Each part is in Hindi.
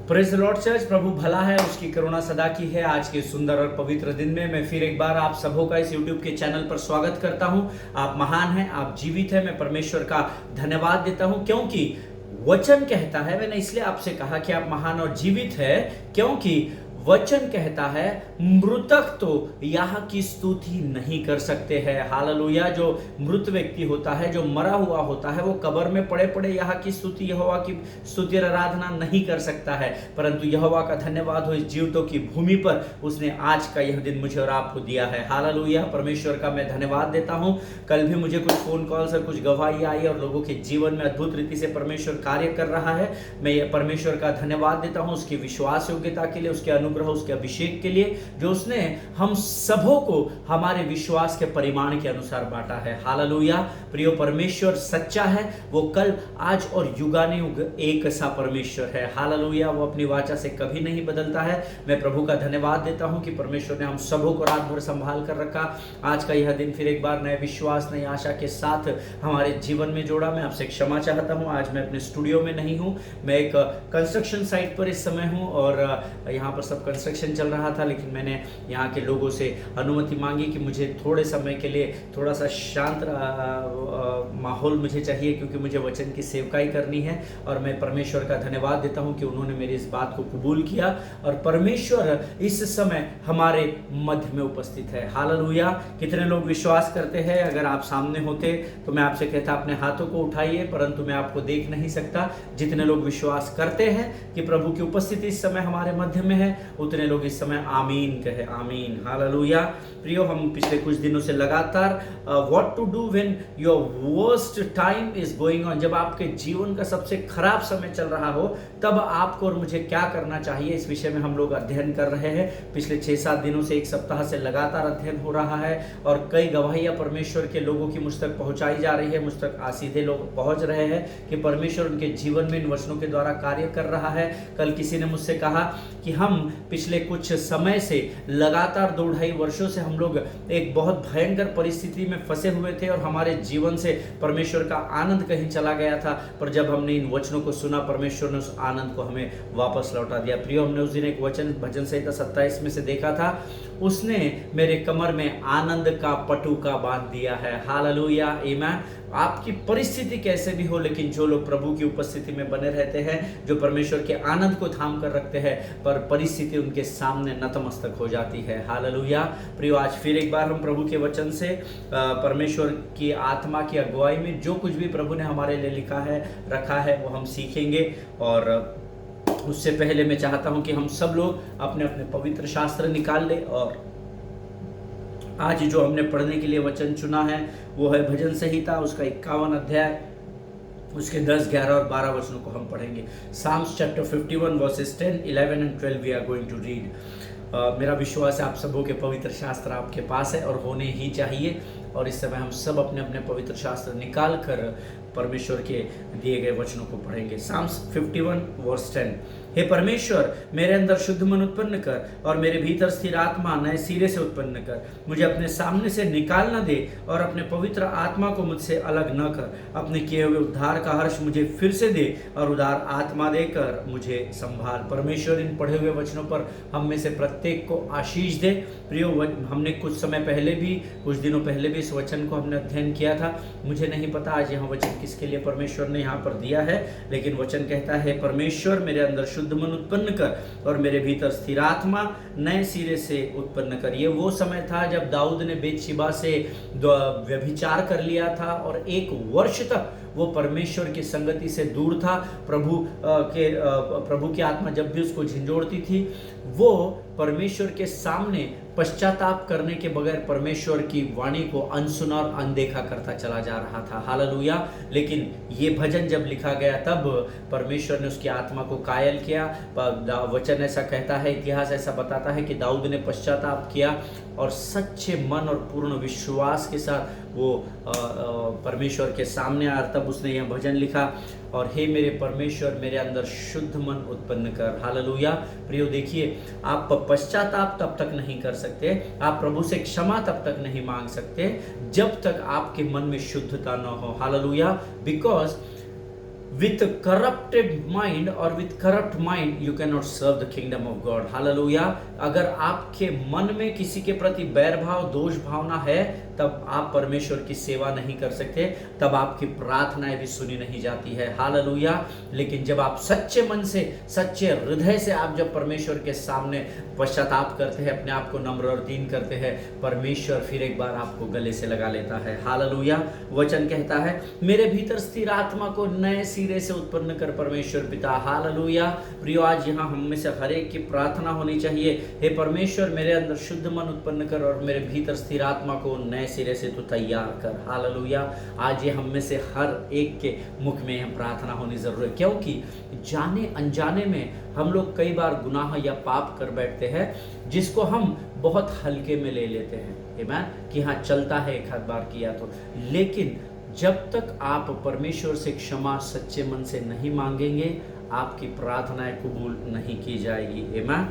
Praise the Lord church. प्रभु भला है, उसकी करुणा सदा की है। आज के सुंदर और पवित्र दिन में मैं फिर एक बार आप सबों का इस YouTube के चैनल पर स्वागत करता हूं। आप महान हैं, आप जीवित हैं। मैं परमेश्वर का धन्यवाद देता हूं क्योंकि वचन कहता है, मैंने इसलिए आपसे कहा कि आप महान और जीवित है क्योंकि वचन कहता है मृतक तो यहाँ की स्तुति नहीं कर सकते हैं। हालेलुया। जो मृत व्यक्ति होता है, जो मरा हुआ होता है, वो कब्र में पड़े पड़े यहाँ की स्तुति, यहोवा की स्तुति और आराधना नहीं कर सकता है। परंतु यहोवा का धन्यवाद हो, इस जीवितों की भूमि पर उसने आज का यह दिन मुझे और आपको दिया है। हालेलुया। परमेश्वर का मैं धन्यवाद देता हूँ। कल भी मुझे कुछ फोन कॉल्स और कुछ गवाही आई और लोगों के जीवन में अद्भुत रीति से परमेश्वर कार्य कर रहा है। मैं ये परमेश्वर का धन्यवाद देता हूँ उसकी विश्वास योग्यता के लिए, उसके अनुग्रह, उसके अभिषेक के लिए, जो उसने हम सबों को हमारे विश्वास के परिमाण के अनुसार बांटा है। हालेलुया। प्रियो, परमेश्वर सच्चा है। वो कल, आज और युगानुयुग एक सा परमेश्वर है। हालेलुया। वो अपनी वाचा से कभी नहीं बदलता है। मैं प्रभु का धन्यवाद देता हूं कि परमेश्वर ने हम सबों को रात भर संभाल कर रखा। आज का यह दिन फिर एक बार नए विश्वास, नई आशा के साथ हमारे जीवन में जोड़ा। मैं आपसे क्षमा चाहता हूं, आज मैं अपने स्टूडियो में नहीं हूं। मैं एक कंस्ट्रक्शन साइट पर इस समय हूं और यहाँ पर सब कंस्ट्रक्शन चल रहा था, लेकिन मैंने यहाँ के लोगों से अनुमति मांगी कि मुझे थोड़े समय के लिए थोड़ा सा शांत माहौल मुझे चाहिए, क्योंकि मुझे वचन की सेवकाई करनी है। और मैं परमेश्वर का धन्यवाद देता हूँ कि उन्होंने मेरी इस बात को कबूल किया और परमेश्वर इस समय हमारे मध्य में उपस्थित है। हालेलुया। कितने लोग विश्वास करते हैं? अगर आप सामने होते तो मैं आपसे कहता अपने हाथों को उठाइए, परंतु मैं आपको देख नहीं सकता। जितने लोग विश्वास करते हैं कि प्रभु की उपस्थिति इस समय हमारे मध्य में है, उतने लोग इस समय आमीन कहे। आमीन। हालेलुया। प्रियो, हम पिछले कुछ दिनों से लगातार what to do when your worst time is going on, जब आपके जीवन का सबसे खराब समय चल रहा हो, तब आपको और मुझे क्या करना चाहिए, इस विषय में हम लोग अध्ययन कर रहे हैं। पिछले 6-7 दिनों से, एक सप्ताह से लगातार अध्ययन हो रहा है और कई गवाहियां परमेश्वर के लोगों की मुझ तक पहुंचाई जा रही है। मुझ तक सीधे लोग पहुंच रहे हैं कि परमेश्वर उनके जीवन में इन वचनों के द्वारा कार्य कर रहा है। कल किसी ने मुझसे कहा कि हम पिछले कुछ समय से लगातार 2-2.5 वर्षों से हम लोग एक बहुत भयंकर परिस्थिति में फंसे हुए थे और हमारे जीवन से परमेश्वर का आनंद कहीं चला गया था। पर जब हमने इन वचनों को सुना, परमेश्वर ने उस आनंद को हमें वापस लौटा दिया। प्रियो, हमने उस दिन एक वचन भजन संहिता 27 में से देखा था, उसने मेरे कमर में आनंद का पटुका बांध दिया है। हालेलुया। आमीन। आपकी परिस्थिति कैसे भी हो, लेकिन जो लोग प्रभु की उपस्थिति में बने रहते हैं, जो परमेश्वर के आनंद को थाम कर रखते हैं, पर परिस्थिति उनके सामने नतमस्तक हो जाती है। हालेलुया। प्रियो, आज फिर एक बार हम प्रभु के वचन से, परमेश्वर की आत्मा की अगुवाई में जो कुछ भी प्रभु ने हमारे लिए लिखा है, रखा है, वो हम सीखेंगे। और उससे पहले मैं चाहता हूं कि हम सब लोग अपने अपने पवित्र शास्त्र निकाल लें। और आज जो हमने पढ़ने के लिए वचन चुना है वो है भजन संहिता, उसका 51 अध्याय, उसके 10, 11 और 12 वचनों को हम पढ़ेंगे। Psalms chapter 51 verses 10, 11 and 12 we are going to read. मेरा विश्वास है आप सबों के पवित्र शास्त्र आपके पास है और होने ही चाहिए। और इस समय हम सब अपने अपने पवित्र शास्त्र निकाल कर परमेश्वर के दिए गए वचनों को पढ़ेंगे। Sam's 51 verse 10। हे परमेश्वर, मेरे अंदर शुद्ध मन उत्पन्न कर और मेरे भीतर स्थिर आत्मा नए सिरे से उत्पन्न कर। मुझे अपने सामने से निकाल न दे और अपने पवित्र आत्मा को मुझसे अलग न कर। अपने किए हुए उद्धार का हर्ष मुझे फिर से दे और उदार आत्मा देकर मुझे संभाल। परमेश्वर इन पढ़े हुए वचनों पर हम में से प्रत्येक को आशीष दे। प्रियो, हमने कुछ समय पहले भी, कुछ दिनों पहले भी इस वचन को हमने अध्ययन किया था। मुझे नहीं पता आज यहाँ वचन किसके लिए परमेश्वर ने यहाँ पर दिया है, लेकिन वचन कहता है, परमेश्वर मेरे अंदर शुद्ध मन उत्पन्न कर और मेरे भीतर स्थिर आत्मा नए सिरे से उत्पन्न कर। ये वो समय था जब दाऊद ने बेतशिबा से व्यभिचार कर लिया था और 1 वर्ष तक वो परमेश्वर की संगति से दूर था। प्रभु की आत्मा जब भी उसको झंझोड़ती थी, वो परमेश्वर के सामने पश्चाताप करने के बगैर परमेश्वर की वाणी को अनसुना और अनदेखा करता चला जा रहा था। हालेलुया। लेकिन ये भजन जब लिखा गया, तब परमेश्वर ने उसकी आत्मा को कायल किया। वचन ऐसा कहता है, इतिहास ऐसा बताता है कि दाऊद ने पश्चाताप किया और सच्चे मन और पूर्ण विश्वास के साथ वो परमेश्वर के सामने आया। तब उसने यह भजन लिखा, और हे मेरे परमेश्वर, मेरे अंदर शुद्ध मन उत्पन्न कर। हालेलुया। प्रियो, देखिए, आप पश्चाताप तब तक नहीं कर सकते, आप प्रभु से क्षमा तब तक नहीं मांग सकते जब तक आपके मन में शुद्धता न हो। Hallelujah. Because with corrupted mind or with corrupt mind you cannot serve the kingdom of God. Hallelujah. अगर आपके मन में किसी के प्रति बैर भाव, दोष भावना है, तब आप परमेश्वर की सेवा नहीं कर सकते, तब आपकी प्रार्थनाएं भी सुनी नहीं जाती है। हालेलुया। लेकिन जब आप सच्चे मन से, सच्चे हृदय से आप जब परमेश्वर के सामने पश्चाताप करते हैं, अपने आप को नम्र और दीन करते हैं, परमेश्वर फिर एक बार आपको गले से लगा लेता है। हालेलुया। वचन कहता है, मेरे भीतर स्थिर आत्मा को नए सिरे से उत्पन्न कर परमेश्वर पिता। हालेलुया। प्रियो, आज यहाँ हम में से हर एक की प्रार्थना होनी चाहिए, हे परमेश्वर मेरे अंदर शुद्ध मन उत्पन्न कर और मेरे भीतर स्थिर आत्मा को नए सिरे से तू तैयार कर। हालेलुया। आज ये हम में से हर एक के मुख में यह प्रार्थना होनी जरूरी है, क्योंकि जाने अनजाने में हम लोग कई बार गुनाह या पाप कर बैठते हैं, जिसको हम बहुत हल्के में ले लेते हैं। आमीन। कि हाँ, चलता है, एक आध बार किया तो। लेकिन जब तक आप परमेश्वर से क्षमा सच्चे मन से नहीं मांगेंगे, आपकी प्रार्थनाएं कबूल नहीं की जाएगी। आमीन।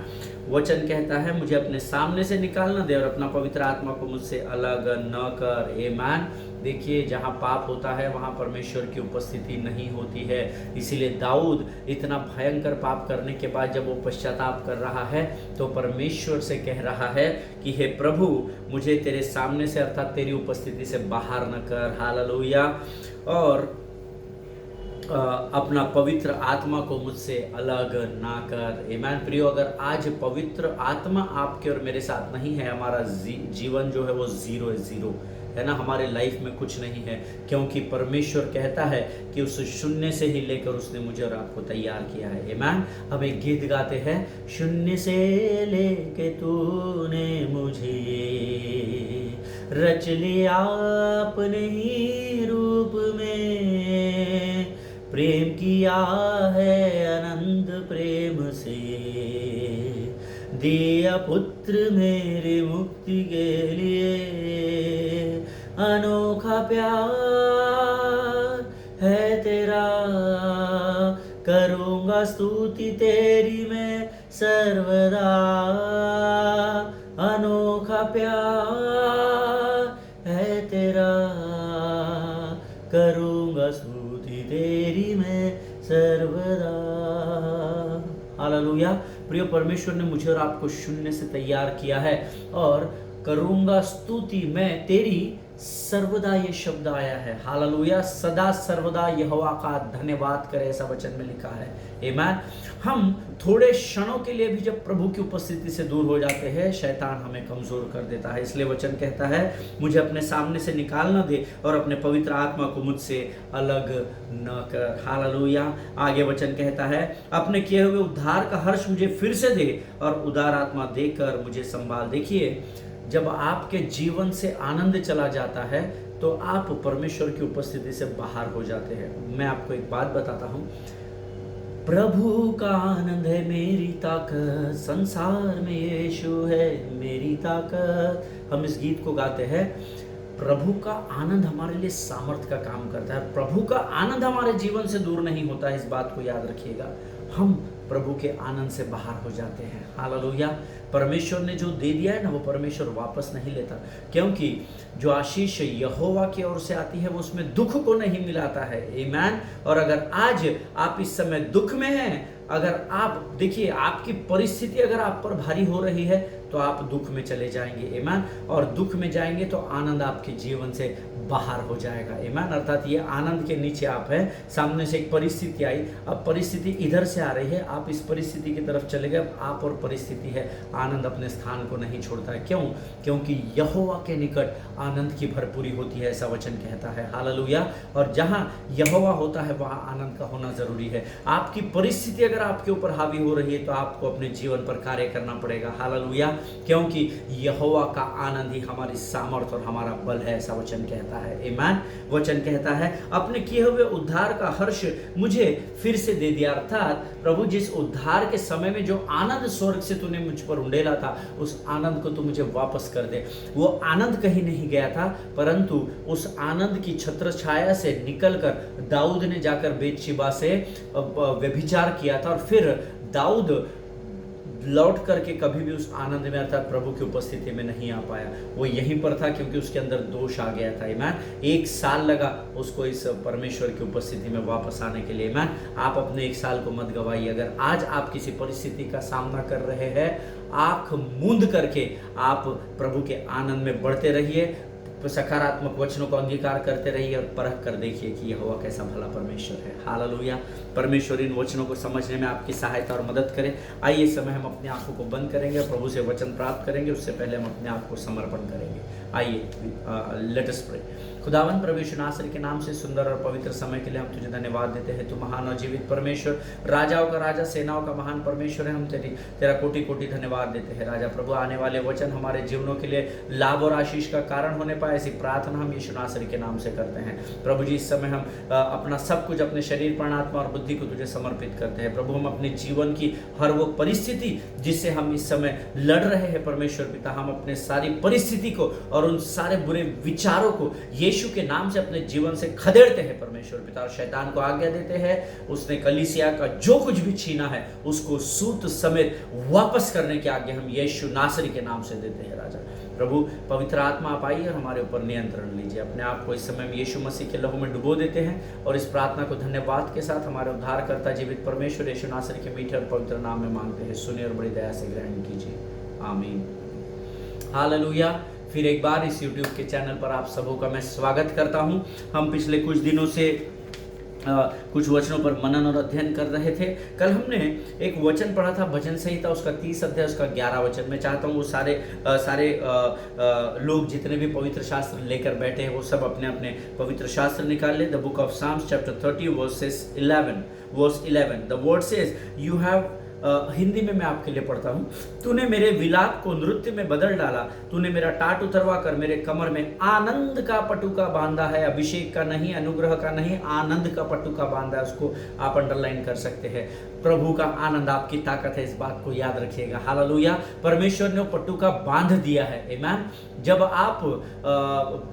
वचन कहता है, मुझे अपने सामने से निकालना दे और अपना पवित्र आत्मा को मुझसे अलग न कर। आमीन। देखिए, जहाँ पाप होता है वहाँ परमेश्वर की उपस्थिति नहीं होती है। इसीलिए दाऊद इतना भयंकर पाप करने के बाद जब वो पश्चाताप कर रहा है, तो परमेश्वर से कह रहा है कि हे प्रभु, मुझे तेरे सामने से अर्थात तेरी उपस्थिति से बाहर न कर। हालेलुया। और अपना पवित्र आत्मा को मुझसे अलग ना कर। आमीन। प्रियो, अगर आज पवित्र आत्मा आपके और मेरे साथ नहीं है, हमारा जीवन जो है वो जीरो है, जीरो है ना। हमारे लाइफ में कुछ नहीं है, क्योंकि परमेश्वर कहता है कि उस शून्य से ही लेकर उसने मुझे और आपको तैयार किया है। आमीन। हम एक गीत गाते हैं, शून्य से लेके तूने मुझे रच लिया अपने ही रूप में, प्रेम किया है अनंत प्रेम से, दिया पुत्र मेरी मुक्ति के लिए, अनोखा प्यार है तेरा, करूँगा स्तुति तेरी मैं सर्वदा, अनोखा प्यार है तेरा, करूँगा स्तुति तेरी मैं सर्वदा। हालेलुया। प्रिय, परमेश्वर ने मुझे और आपको शून्य से तैयार किया है, और करूँगा स्तुति मैं तेरी सर्वदा, ये शब्द आया है। हालेलुया। सदा सर्वदा यहोवा का धन्यवाद करे, ऐसा वचन में लिखा है। आमीन। हम थोड़े क्षणों के लिए भी जब प्रभु की उपस्थिति से दूर हो जाते हैं, शैतान हमें कमजोर कर देता है। इसलिए वचन कहता है, मुझे अपने सामने से निकाल न दे और अपने पवित्र आत्मा को मुझसे अलग न कर। हालेलुया। आगे वचन कहता है, अपने किए हुए उद्धार का हर्ष मुझे फिर से दे और उदार आत्मा देकर मुझे संभाल। देखिए, जब आपके जीवन से आनंद चला जाता है, तो आप परमेश्वर की उपस्थिति से बाहर हो जाते हैं। मैं आपको एक बात बताता हूँ, प्रभु का आनंद है मेरी ताकत, संसार में यीशु है मेरी ताकत। हम इस गीत को गाते हैं। प्रभु का आनंद हमारे लिए सामर्थ का काम करता है। प्रभु का आनंद हमारे जीवन से दूर नहीं होता है, इस बात को याद रखिएगा। हम प्रभु के आनंद से बाहर हो जाते हैं। हालेलुया। परमेश्वर ने जो दे दिया है ना, वो परमेश्वर वापस नहीं लेता, क्योंकि जो आशीष यहोवा की ओर से आती है वो उसमें दुख को नहीं मिलाता है। आमीन। और अगर आज आप इस समय दुख में हैं, अगर आप देखिए, आपकी परिस्थिति अगर आप पर भारी हो रही है, तो आप दुख में चले जाएंगे। आमीन। और दुख में जाएंगे तो आनंद आपके जीवन से बाहर हो जाएगा। आमीन। अर्थात ये आनंद के नीचे आप हैं, सामने से एक परिस्थिति आई, अब परिस्थिति इधर से आ रही है, आप इस परिस्थिति की तरफ चले गए, आप और परिस्थिति है, आनंद अपने स्थान को नहीं छोड़ता है। क्यों? क्योंकि यहोवा के निकट आनंद की भरपूरी होती है, ऐसा वचन कहता है। हालेलुया। और जहां यहोवा होता है वहां आनंद का होना जरूरी है। आपकी परिस्थिति अगर आपके ऊपर हावी हो रही है, तो आपको अपने जीवन पर कार्य करना पड़ेगा। हालेलुया। क्योंकि यहोवा का आनंद ही हमारी सामर्थ और हमारा बल है, ऐसा वचन कहता है। आमीन। वचन कहता है, अपने किए हुए उद्धार का हर्ष मुझे फिर से दे दिया। अर्थात प्रभु, जिस उद्धार के समय में जो आनंद स्वर्ग से तूने मुझ पर उंडेला था, उस आनंद को तू मुझे वापस कर दे। वो आनंद कहीं नहीं गया था, परंतु उस आनंद की छत्र छाया से निकलकर दाऊद ने जाकर बेतशिबा से व्यभिचार किया था, और फिर दाऊद लौट करके कभी भी उस आनंद में अर्थात प्रभु की उपस्थिति में नहीं आ पाया। वो यहीं पर था क्योंकि उसके अंदर दोष आ गया था। आमीन। 1 साल लगा उसको इस परमेश्वर की उपस्थिति में वापस आने के लिए। आमीन। आप अपने 1 साल को मत गवाइए। अगर आज आप किसी परिस्थिति का सामना कर रहे हैं, आंख मूंद करके आप प्रभु के आनंद में बढ़ते रहिए, सकारात्मक वचनों को अंगीकार करते रहिए और परख कर देखिए कि यहोवा कैसा भला परमेश्वर है। हालेलुया। परमेश्वर इन वचनों को समझने में आपकी सहायता और मदद करे। आइए इस समय हम अपनी आंखों को बंद करेंगे और प्रभु से वचन प्राप्त करेंगे। उससे पहले हम अपने आप को समर्पण करेंगे। आइए लेट अस प्रे। खुदावन प्रभु यीशु नासरी के नाम से सुंदर और पवित्र समय के लिए हम तुझे धन्यवाद देते हैं। तू महान और जीवित परमेश्वर, राजाओं का राजा, सेनाओं का महान परमेश्वर है। हम तेरा कोटि कोटि धन्यवाद देते हैं राजा। प्रभु आने वाले वचन हमारे जीवनों के लिए लाभ और आशीष का कारण होने पाए, ऐसी प्रार्थना हम यीशु नासरी के नाम से करते हैं। प्रभु जी इस समय हम अपना सब कुछ, अपने शरीर, प्राण, आत्मा और बुद्धि को तुझे समर्पित करते हैं। प्रभु हम अपने जीवन की हर वो परिस्थिति जिससे हम इस समय लड़ रहे हैं परमेश्वर पिता, हम अपने सारी परिस्थिति को और उन सारे बुरे विचारों को यीशु के नाम से अपने जीवन से खदेड़ते हैं परमेश्वर पिता, और शैतान को आज्ञा देते हैं उसने कलीसिया का जो कुछ भी छीना है उसको सूत समेत वापस करने की आज्ञा हम यीशु नासरी के नाम से देते हैं राजा। प्रभु पवित्र आत्मा आप आइए और हमारे ऊपर नियंत्रण लीजिए। अपने आप को इस समय हम यीशु मसीह के लहू में डुबो देते हैं और इस प्रार्थना को धन्यवाद के साथ हमारे उद्धारकर्ता जीवित परमेश्वर यीशु नासरी के मीठे और पवित्र नाम में मांगते हैं। सुनिए और बड़ी दया से ग्रहण कीजिए। आमीन। हालेलुया। फिर एक बार इस YouTube के चैनल पर आप सबों का मैं स्वागत करता हूं। हम पिछले कुछ दिनों से कुछ वचनों पर मनन और अध्ययन कर रहे थे। कल हमने एक वचन पढ़ा था भजन संहिता उसका 30 अध्याय उसका 11 वचन। मैं चाहता हूँ वो सारे लोग जितने भी पवित्र शास्त्र लेकर बैठे हैं वो सब अपने अपने पवित्र शास्त्र निकाल ले। The book of Psalms chapter 30 verse 11। The word says you have Hindi में मैं आपके लिए पढ़ता हूँ। तूने मेरे विलाप को नृत्य में बदल डाला, तूने मेरा टाट उतरवा कर मेरे कमर में आनंद का पटुका बांधा है। अभिषेक का नहीं, अनुग्रह का नहीं, आनंद का पटुका बांधा है। उसको आप अंडरलाइन कर सकते हैं। प्रभु का आनंद आपकी ताकत है, इस बात को याद रखिएगा। हालेलुया। परमेश्वर ने पटुका बांध दिया है। आमीन। जब आप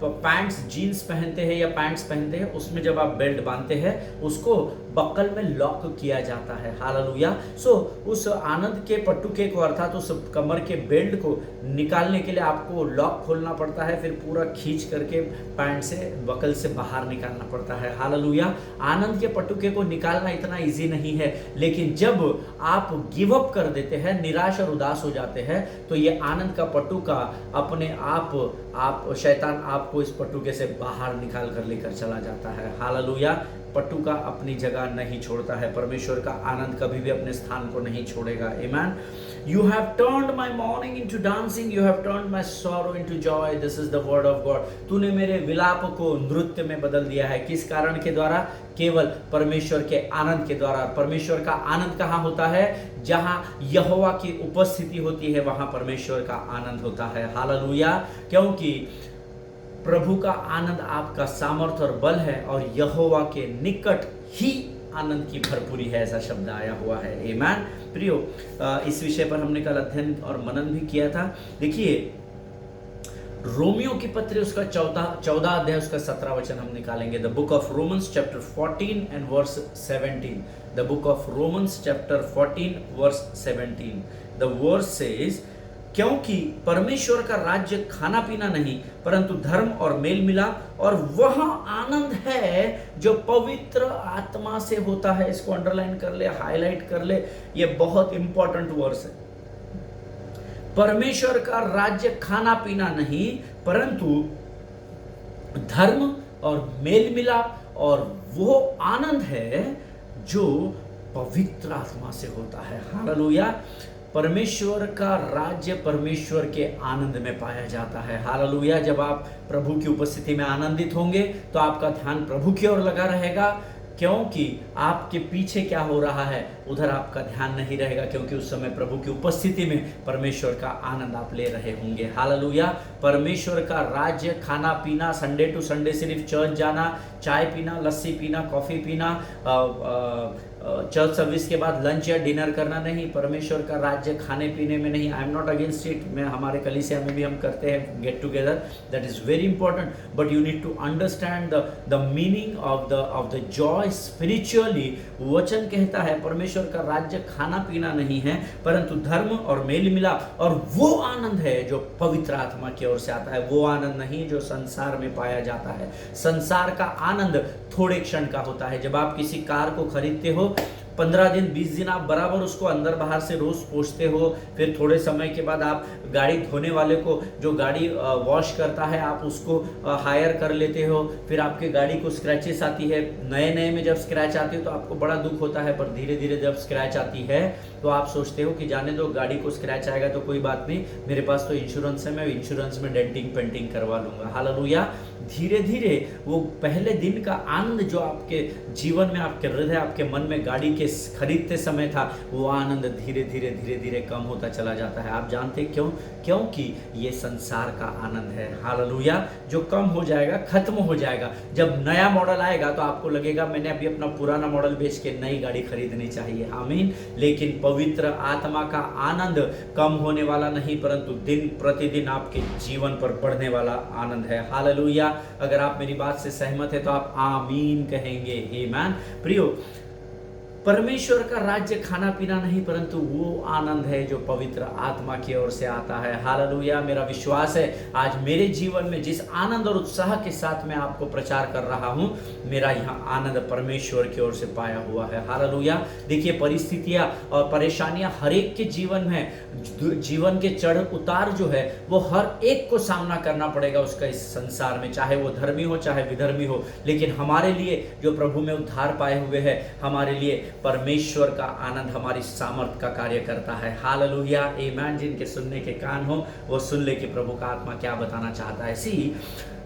पैंट्स जीन्स पहनते हैं या पैंट्स पहनते हैं, उसमें जब आप बेल्ट बांधते हैं उसको बक्कल में लॉक किया जाता है। हालेलुया। सो उस आनंद के पटुके को अर्थात उस कमर के बेल्ट को निकालने के लिए आपको लॉक खोलना पड़ता है, फिर पूरा खींच करके पैंट से बकल से बाहर निकालना पड़ता है। हालेलुया। आनंद के पटुके को निकालना इतना इजी नहीं है, लेकिन जब आप गिव अप कर देते हैं, निराश और उदास हो जाते हैं, तो ये आनंद का पटुका अपने आप शैतान आपको इस पटुके से बाहर निकाल कर लेकर चला जाता है। हालेलुया। पटुका अपनी जगह नहीं छोड़ता है। परमेश्वर का आनंद कभी भी अपने स्थान को नहीं छोड़ेगा। आमीन। You have turned my mourning into dancing, you have turned my sorrow into joy. This is the word of God. तूने मेरे विलाप को नृत्य में बदल दिया है। किस कारण के द्वारा? केवल परमेश्वर के आनंद के द्वारा। परमेश्वर का आनंद कहाँ होता है? जहाँ यहोवा की उपस्थिति होती है वहाँ परमेश्वर का आनंद होता है। हालेलुया। क्योंकि प्रभु का आनंद आपका सामर्थ्य और बल है, और यहोवा के निकट ही आनंद की भरपूरी है, ऐसा शब्द आया हुआ है। आमीन। प्रियो, इस विषय पर हमने कल अध्ययन और मनन भी किया था। देखिए रोमियो की पत्री उसका 14 अध्याय उसका 17 वचन हम निकालेंगे। The book of Romans chapter 14 and verse 17। The book of Romans chapter 14 verse 17। The verse says क्योंकि परमेश्वर का राज्य खाना पीना नहीं परंतु धर्म और मेल मिलाप और वह आनंद है जो पवित्र आत्मा से होता है। इसको अंडरलाइन कर ले, हाईलाइट कर ले, ये बहुत इंपॉर्टेंट वर्स है। परमेश्वर का राज्य खाना पीना नहीं परंतु धर्म और मेल मिलाप और वो आनंद है जो पवित्र आत्मा से होता है। हालेलुया। परमेश्वर का राज्य परमेश्वर के आनंद में पाया जाता है। हालेलुया। जब आप प्रभु की उपस्थिति में आनंदित होंगे तो आपका ध्यान प्रभु की ओर लगा रहेगा, क्योंकि आपके पीछे क्या हो रहा है उधर आपका ध्यान नहीं रहेगा, क्योंकि उस समय प्रभु की उपस्थिति में परमेश्वर का आनंद आप ले रहे होंगे। हालेलुया। परमेश्वर का राज्य खाना पीना, संडे टू संडे सिर्फ चर्च जाना, चाय पीना, लस्सी पीना, कॉफी पीना, चर्च सर्विस के बाद लंच या डिनर करना नहीं, परमेश्वर का राज्य खाने पीने में नहीं। I am not against it, मैं हमारे कलीसिया में भी हम करते हैं get together, that is very important, but you need to understand the meaning of the joy spiritually. वचन कहता है परमेश्वर का राज्य खाना पीना नहीं है, परंतु धर्म और मेल मिलाप और वो आनंद है जो पवित्र आत्मा की ओर से आता है। वो आनंद नहीं जो संसार में पाया जाता है। संसार का आनंद थोड़े क्षण का होता है। जब आप किसी कार को खरीदते हो, 15 दिन 20 दिन आप बराबर उसको अंदर बाहर से रोज पोंछते हो, फिर थोड़े समय के बाद आप गाड़ी धोने वाले को, जो गाड़ी वॉश करता है, आप उसको हायर कर लेते हो, फिर आपके गाड़ी को स्क्रैचेस आती है। नए नए में जब स्क्रैच आती है तो आपको बड़ा दुख होता है, पर धीरे धीरे जब स्क्रैच आती है तो आप सोचते हो कि जाने दो, गाड़ी को स्क्रैच आएगा तो कोई बात नहीं, मेरे पास तो इंश्योरेंस है, मैं इंश्योरेंस में डेंटिंग पेंटिंग करवा लूंगा। हालेलुया। धीरे धीरे वो पहले दिन का आनंद जो आपके जीवन में, आपके हृदय, आपके मन में गाड़ी के खरीदते समय था, वो आनंद धीरे धीरे धीरे धीरे कम होता चला जाता है। आप जानते क्यों? क्योंकि ये संसार का आनंद है। हालेलुया। जो कम हो जाएगा, खत्म हो जाएगा। जब नया मॉडल आएगा तो आपको लगेगा मैंने अभी अपना पुराना मॉडल बेच के नई गाड़ी खरीदनी चाहिए। आमीन। लेकिन पवित्र आत्मा का आनंद कम होने वाला नहीं, परंतु दिन प्रतिदिन आपके जीवन पर बढ़ने वाला आनंद है। हालेलुया। अगर आप मेरी बात से सहमत है तो आप आमीन कहेंगे। आमीन। प्रियो, परमेश्वर का राज्य खाना पीना नहीं, परंतु वो आनंद है जो पवित्र आत्मा की ओर से आता है। हालेलुया। मेरा विश्वास है आज मेरे जीवन में जिस आनंद और उत्साह के साथ मैं आपको प्रचार कर रहा हूं, मेरा यहाँ आनंद परमेश्वर की ओर से पाया हुआ है। हालेलुया। देखिए, परिस्थितियां और परेशानियां हर एक के जीवन में, जीवन के चढ़ उतार जो है वो हर एक को सामना करना पड़ेगा उसका इस संसार में, चाहे वो धर्मी हो चाहे विधर्मी हो। लेकिन हमारे लिए जो प्रभु में उद्धार पाए हुए हैं, हमारे लिए परमेश्वर का आनंद हमारी सामर्थ का कार्य करता है। हालेलुया। आमीन। जिनके सुनने के कान हो वो सुन ले कि प्रभु का आत्मा क्या बताना चाहता है। सी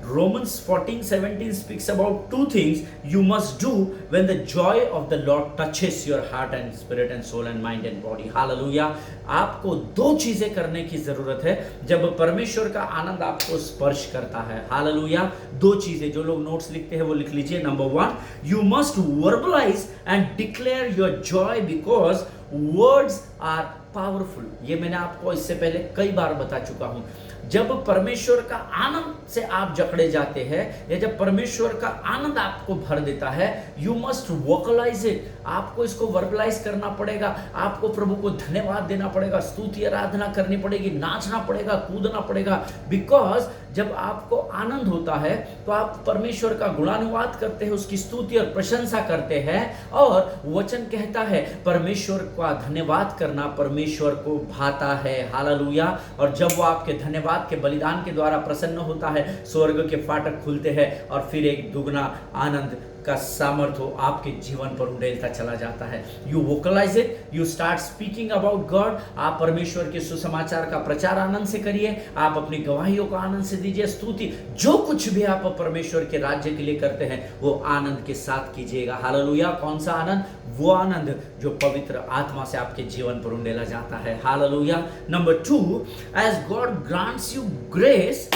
Romans 14:17 speaks about two things you must do when the joy of the Lord touches your heart and spirit and soul and mind and body. Hallelujah. आपको दो चीजें करने की जरूरत है जब परमेश्वर का आनंद आपको स्पर्श करता है। हालेलुया। दो चीजें, जो लोग नोट्स लिखते हैं वो लिख लीजिए। Number 1, you must verbalize and declare your joy because words are powerful. ये मैंने आपको इससे पहले कई बार बता चुका हूं। जब परमेश्वर का आनंद से आप जकड़े जाते हैं, या जब परमेश्वर का आनंद आपको भर देता है, यू मस्ट वोकलाइज इट। आपको इसको वर्बलाइज करना पड़ेगा, आपको प्रभु को धन्यवाद देना पड़ेगा, स्तुति आराधना करनी पड़ेगी, नाचना पड़ेगा, कूदना पड़ेगा। बिकॉज जब आपको आनंद होता है तो आप परमेश्वर का गुणानुवाद करते हैं, उसकी स्तुति और प्रशंसा करते हैं। और वचन कहता है परमेश्वर का धन्यवाद करना परमेश्वर को भाता है। हालेलुया। और जब वो आपके धन्यवाद के बलिदान के द्वारा प्रसन्न होता है, स्वर्ग के फाटक खुलते हैं और फिर एक दुगना आनंद का सामर्थ्य आपके जीवन पर उड़ेलता चला जाता है। You vocalise it, you start speaking about God. आप परमेश्वर के सुसमाचार का प्रचार आनंद से करिए, आप अपनी गवाहियों को आनंद से दीजिए, स्तुति, जो कुछ भी आप परमेश्वर के राज्य के लिए करते हैं वो आनंद के साथ कीजिएगा। हालेलुया। कौन सा आनंद? वो आनंद जो पवित्र आत्मा से आपके जीवन पर उड़ेला जाता है। Hallelujah. Number 2, as God grants you grace,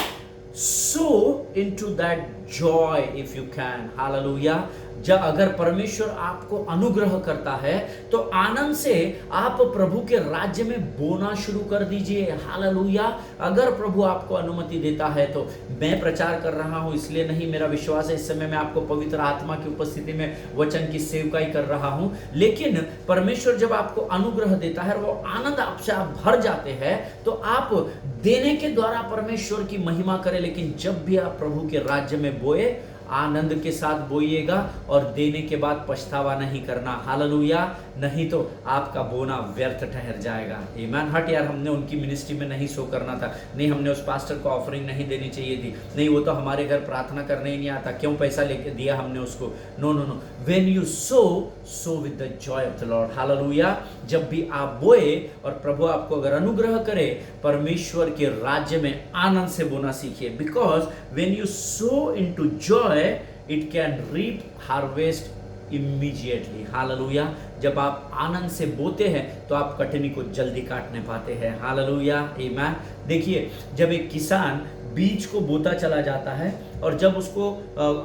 sow into that joy if you can. Hallelujah. जब अगर परमेश्वर आपको अनुग्रह करता है तो आनंद से आप प्रभु के राज्य में बोना शुरू कर दीजिए। हालेलुया। अगर प्रभु आपको अनुमति देता है तो, मैं प्रचार कर रहा हूं इसलिए नहीं, मेरा विश्वास है इस समय मैं आपको पवित्र आत्मा की उपस्थिति में वचन की सेवकाई कर रहा हूं। लेकिन परमेश्वर जब आपको अनुग्रह देता है, वो आनंद आपसे आप भर जाते हैं, तो आप देने के द्वारा परमेश्वर की महिमा करें। लेकिन जब भी आप प्रभु के राज्य में बोए, आनंद के साथ बोइएगा और देने के बाद पछतावा नहीं करना। हालेलुया। नहीं तो आपका बोना व्यर्थ ठहर जाएगा। आमीन। हट यार, हमने उनकी मिनिस्ट्री में नहीं सो करना था, नहीं हमने उस पास्टर को ऑफरिंग नहीं देनी चाहिए थी, नहीं वो तो हमारे घर प्रार्थना करने ही नहीं आता, क्यों पैसा लेके दिया हमने उसको। No no no. When you sow with the joy of the Lord. Hallelujah. जब भी आप बोए और प्रभु आपको अगर अनुग्रह करे, परमेश्वर के राज्य में आनंद से बोना सीखिए। Because when you sow into joy, it can reap harvest immediately. Hallelujah. जब आप आनंद से बोते हैं तो आप कटनी को जल्दी काटने पाते हैं। हालेलुया। आमीन। देखिए, जब एक किसान बीज को बोता चला जाता है और जब उसको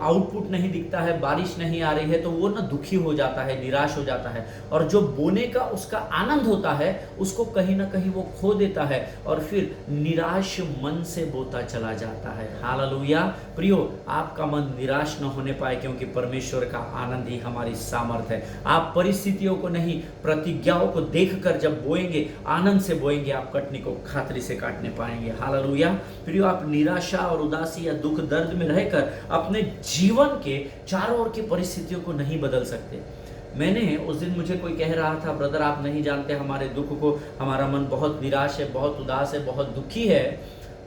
आउटपुट नहीं दिखता है, बारिश नहीं आ रही है, तो वो ना दुखी हो जाता है, निराश हो जाता है, और जो बोने का उसका आनंद होता है उसको कहीं ना कहीं वो खो देता है और फिर निराश मन से बोता चला जाता है। हालेलुया। प्रियो, आपका मन निराश न होने पाए, क्योंकि परमेश्वर का आनंद ही हमारी सामर्थ है। आप परिस्थितियों को नहीं, प्रतिज्ञाओं को देखकर जब बोएंगे, आनंद से बोएंगे, आप कटनी को खातरी से काटने पाएंगे। हालेलुया। प्रियो, आप निराशा और उदासी या दुख दर्द में रहकर अपने जीवन के चारों ओर की परिस्थितियों को नहीं बदल सकते। मैंने उस दिन, मुझे कोई कह रहा था, ब्रदर आप नहीं जानते हमारे दुख को, हमारा मन बहुत निराश है, बहुत उदास है, बहुत दुखी है।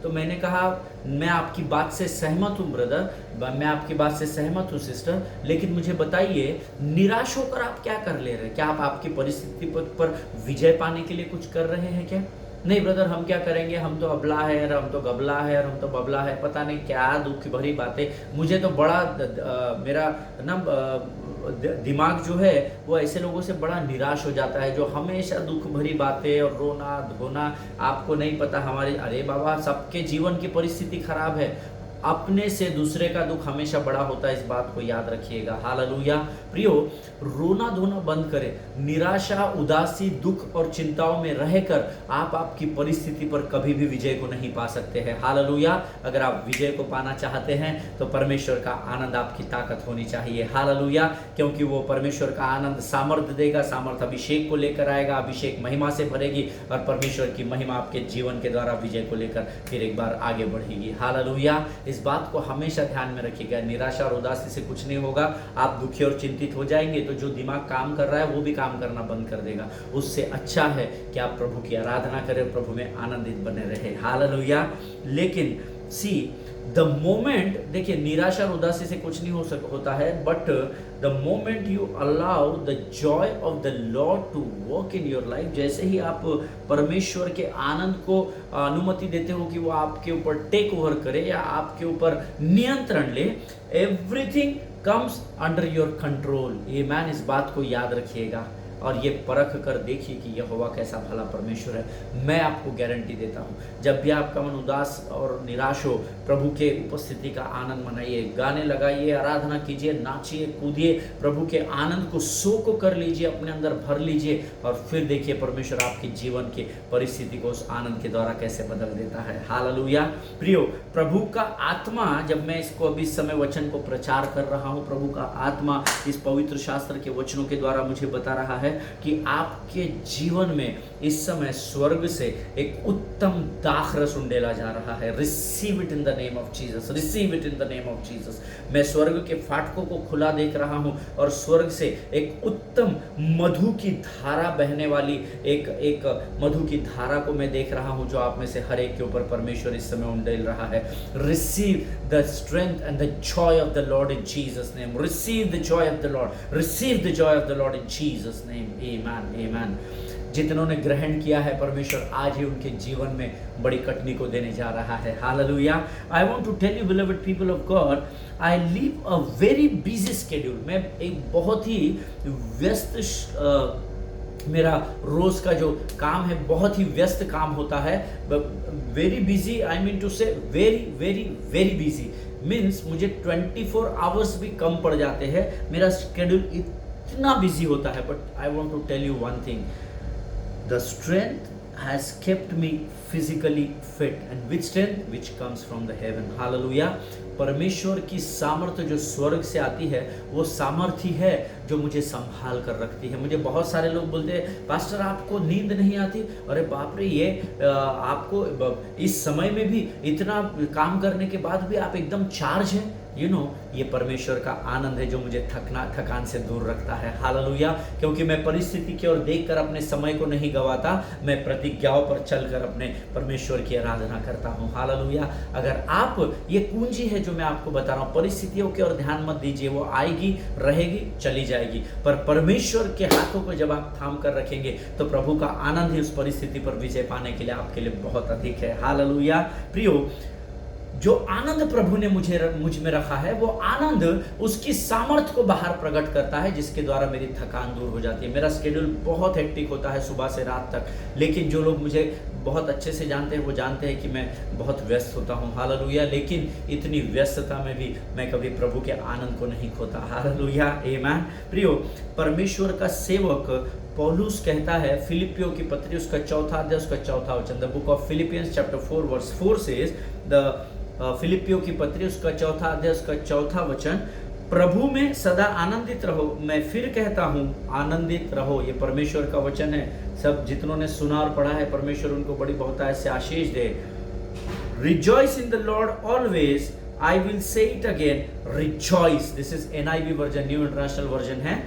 तो मैंने कहा मैं आपकी बात से सहमत हूँ ब्रदर, मैं आपकी बात से सहमत हूँ सिस्टर, लेकिन मुझे बताइए निराश होकर आप क्या कर ले रहे हैं? क्या आप आपकी परिस्थिति पर विजय पाने के लिए कुछ कर रहे हैं क्या? नहीं ब्रदर, हम क्या करेंगे, हम तो अबला है, और हम तो गबला है, और हम तो बबला है, पता नहीं क्या दुख भरी बातें। मुझे तो बड़ा मेरा ना दिमाग जो है वो ऐसे लोगों से बड़ा निराश हो जाता है जो हमेशा दुख भरी बातें और रोना धोना। आपको नहीं पता हमारे, अरे बाबा, सबके जीवन की परिस्थिति खराब है, अपने से दूसरे का दुख हमेशा बड़ा होता है, इस बात को याद रखिएगा। हालेलुया। प्रियो, रोना धोना बंद करें। निराशा, उदासी, दुख और चिंताओं में रहकर आप आपकी परिस्थिति पर कभी भी विजय को नहीं पा सकते हैं। हालेलुया। अगर आप विजय को पाना चाहते हैं तो परमेश्वर का आनंद आपकी ताकत होनी चाहिए। हालेलुया। क्योंकि वो परमेश्वर का आनंद सामर्थ्य देगा, सामर्थ्य अभिषेक को लेकर आएगा, अभिषेक महिमा से भरेगी, और परमेश्वर की महिमा आपके जीवन के द्वारा विजय को लेकर फिर एक बार आगे बढ़ेगी। हालेलुया। इस बात को हमेशा ध्यान में रखिएगा, निराशा और उदासी से कुछ नहीं होगा। आप दुखी और चिंतित हो जाएंगे तो जो दिमाग काम कर रहा है वो भी काम करना बंद कर देगा। उससे अच्छा है कि आप प्रभु की आराधना करें, प्रभु में आनंदित बने रहे। हालेलुया। लेकिन सी द मोमेंट, देखिए निराशा और उदासी से कुछ नहीं होता है, but the moment you allow the joy of the Lord to work in your life, जैसे ही आप परमेश्वर के आनंद को अनुमति देते हो कि वो आपके ऊपर टेक ओवर करे या आपके ऊपर नियंत्रण ले, everything comes under your control. ये मैन, इस बात को याद रखिएगा और ये परख कर देखिए कि यहोवा कैसा भला परमेश्वर है। मैं आपको गारंटी देता हूँ, जब भी आपका मन उदास और निराश हो, प्रभु के उपस्थिति का आनंद मनाइए, गाने लगाइए, आराधना कीजिए, नाचिए, कूदिए, प्रभु के आनंद को सोख कर लीजिए, अपने अंदर भर लीजिए, और फिर देखिए परमेश्वर आपके जीवन की परिस्थिति को उस आनंद के द्वारा कैसे बदल देता है। हालेलुया। प्रियो, प्रभु का आत्मा, जब मैं इसको अभी इस समय वचन को प्रचार कर रहा हूँ, प्रभु का आत्मा इस पवित्र शास्त्र के वचनों के द्वारा मुझे बता रहा है कि आपके जीवन में इस समय स्वर्ग से एक उत्तम दाखरस उंडेला जा रहा है। Receive it in the name of Jesus, receive it in the name of Jesus. मैं स्वर्ग के फाटकों को खुला देख रहा हूं और स्वर्ग से एक उत्तम मधु की धारा बहने वाली एक मधु की धारा को मैं देख रहा हूं, जो आप में से हर एक के ऊपर परमेश्वर इस समय उंडेल रहा है। Receive the strength and the joy of the Lord in Jesus name. Receive the joy of the Lord, receive the joy of the Lord in Jesus name. Amen, amen. जितनों ने ग्रहण किया है, परमेश्वर आज ही उनके जीवन में बड़ी कटनी को देने जा रहा है। Hallelujah. I want to tell you beloved people of God, I live a very busy schedule. मैं एक बहुत ही व्यस्त मेरा रोज का जो काम है, बहुत ही व्यस्त काम होता है। Very busy, I mean to say very very very busy means मुझे 24 आवर्स भी कम पड़ जाते हैं। मेरा स्केड्यूल इतना बिजी होता है। But I want to tell you one thing, the strength has kept me physically fit, and which strength which comes from the heaven. Hallelujah. परमेश्वर की सामर्थ्य जो स्वर्ग से आती है, वो सामर्थ्य है जो मुझे संभाल कर रखती है। मुझे बहुत सारे लोग बोलते हैं, पास्टर आपको नींद नहीं आती? अरे बाप रे, ये आपको इस समय में भी इतना काम करने के बाद भी आप एकदम चार्ज हैं। यू नो, ये परमेश्वर का आनंद है जो मुझे थकान से दूर रखता है। हालेलुया। क्योंकि मैं परिस्थिति की ओर देखकर अपने समय को नहीं गवाता, मैं प्रतिज्ञाओं पर चलकर अपने परमेश्वर की आराधना करता हूँ। हालेलुया। अगर आप, ये कुंजी है जो मैं आपको बता रहा हूँ, परिस्थितियों की ओर ध्यान मत दीजिए, वो आएगी, रहेगी, चली जाएगी, पर परमेश्वर के हाथों को जब आप थाम कर रखेंगे तो प्रभु का आनंद ही उस परिस्थिति पर विजय पाने के लिए आपके लिए बहुत अधिक है। हालेलुया। प्रियो, जो आनंद प्रभु ने मुझ में रखा है, वो आनंद उसकी सामर्थ्य को बाहर प्रकट करता है, जिसके द्वारा मेरी थकान दूर हो जाती है। मेरा शेड्यूल बहुत हेक्टिक होता है सुबह से रात तक, लेकिन जो लोग मुझे बहुत अच्छे से जानते हैं वो जानते हैं कि मैं बहुत व्यस्त होता हूँ। हालेलुया। लेकिन इतनी व्यस्तता में भी मैं कभी प्रभु के आनंद को नहीं खोता। हालेलुया, आमीन। प्रियो, परमेश्वर का सेवक पौलुस कहता है, फिलिपियों की पत्री उसका 4 अध्याय उसका 4 वचन, the book of Philippians chapter 4 verse 4 says, the फिलिपियों की पत्री उसका 4 अध्याय उसका 4 वचन, प्रभु में सदा आनंदित रहो। मैं फिर कहता हूँ आनंदित रहो। ये परमेश्वर का वचन है। सब जितनों ने सुना और पढ़ा है, परमेश्वर उनको बड़ी बहुतायत से आशीष दे। Rejoice in the Lord always, I will say it again, rejoice. This is NIV version, New International Version है।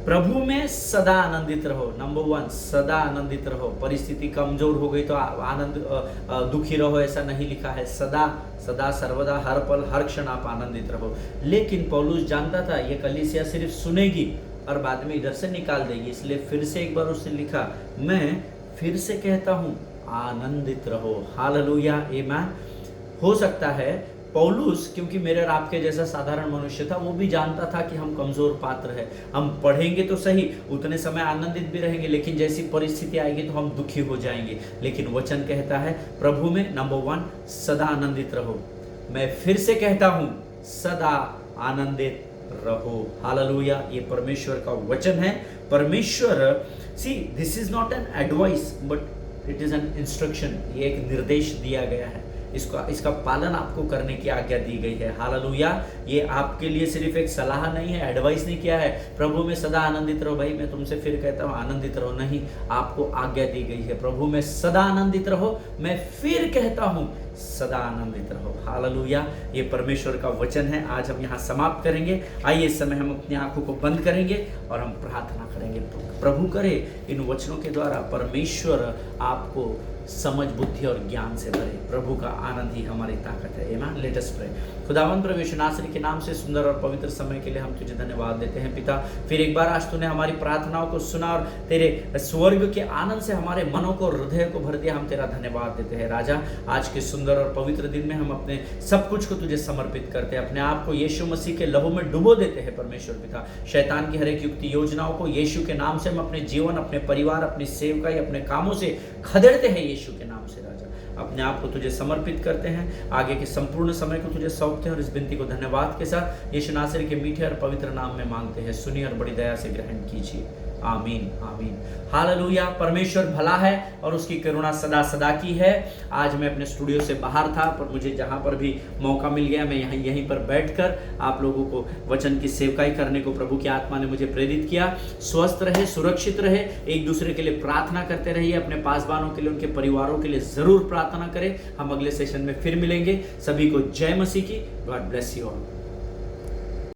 प्रभु में सदा आनंदित रहो। नंबर 1, सदा आनंदित रहो। परिस्थिति कमजोर हो गई तो दुखी रहो, ऐसा नहीं लिखा है। सदा सदा सर्वदा हर पल हर क्षण आप आनंदित रहो। लेकिन पौलुस जानता था ये कलीसिया सिर्फ सुनेगी और बाद में इधर से निकाल देगी, इसलिए फिर से एक बार उसने लिखा, मैं फिर से कहता हूं आनंदित रहो। हालेलुया, आमीन। हो सकता है पौलुस, क्योंकि मेरे और आपके जैसा साधारण मनुष्य था, वो भी जानता था कि हम कमजोर पात्र हैं। हम पढ़ेंगे तो सही, उतने समय आनंदित भी रहेंगे, लेकिन जैसी परिस्थिति आएगी तो हम दुखी हो जाएंगे। लेकिन वचन कहता है प्रभु में नंबर 1 सदा आनंदित रहो। मैं फिर से कहता हूं सदा आनंदित रहो। हालेलुया, ये परमेश्वर का वचन है। परमेश्वर, see this is not an advice but it is an instruction. ये एक निर्देश दिया गया है, इसका पालन आपको करने की आज्ञा दी गई है। हालेलुया, ये आपके लिए सिर्फ एक सलाह नहीं है, एडवाइस नहीं किया है प्रभु में सदा आनंदित रहो। भाई मैं तुमसे फिर कहता हूँ आनंदित रहो, नहीं, आपको आज्ञा दी गई है प्रभु में सदा आनंदित रहो। मैं फिर कहता हूँ सदा आनंदित रहो। हालेलुया, ये परमेश्वर का वचन है। आज हम यहाँ समाप्त करेंगे। आइए इस समय हम अपनी आंखों को बंद करेंगे और हम प्रार्थना करेंगे। प्रभु करे इन वचनों के द्वारा परमेश्वर आपको समझ, बुद्धि और ज्ञान से भरे। प्रभु का आनंद ही हमारी ताकत है। आमीन। Let us pray. खुदावंद प्रभु यीशु नासरी के नाम से सुंदर और पवित्र समय के लिए हम तुझे धन्यवाद देते हैं पिता। फिर एक बार आज तूने हमारी प्रार्थनाओं को सुना और तेरे स्वर्ग के आनंद से हमारे मनों को, हृदय को भर दिया। हम तेरा धन्यवाद देते हैं राजा। आज के सुंदर और पवित्र दिन में हम अपने सब कुछ को तुझे समर्पित करते हैं, अपने आप को यीशु मसीह के लहू में डुबो देते हैं परमेश्वर पिता। शैतान की हर एक युक्ति योजनाओं को यीशु के नाम से हम अपने जीवन, अपने परिवार, अपनी सेवकाई, अपने कामों से खदेड़ते हैं यीशु के नाम से राजा। अपने आप को तुझे समर्पित करते हैं, आगे के संपूर्ण समय को तुझे सौंपते हैं और इस विनती को धन्यवाद के साथ यीशु नासरी के मीठे और पवित्र नाम में मांगते हैं। सुनिए और बड़ी दया से ग्रहण कीजिए। आमीन, आमीन। हालेलुया। परमेश्वर भला है और उसकी करुणा सदा सदा की है। आज मैं अपने स्टूडियो से बाहर था, पर मुझे जहाँ पर भी मौका मिल गया मैं यहीं पर बैठकर आप लोगों को वचन की सेवकाई करने को प्रभु की आत्मा ने मुझे प्रेरित किया। स्वस्थ रहे, सुरक्षित रहे, एक दूसरे के लिए प्रार्थना करते रहिए। अपने पासवानों के लिए, उनके परिवारों के लिए जरूर प्रार्थना करें। हम अगले सेशन में फिर मिलेंगे। सभी को जय मसीह की। God bless you all.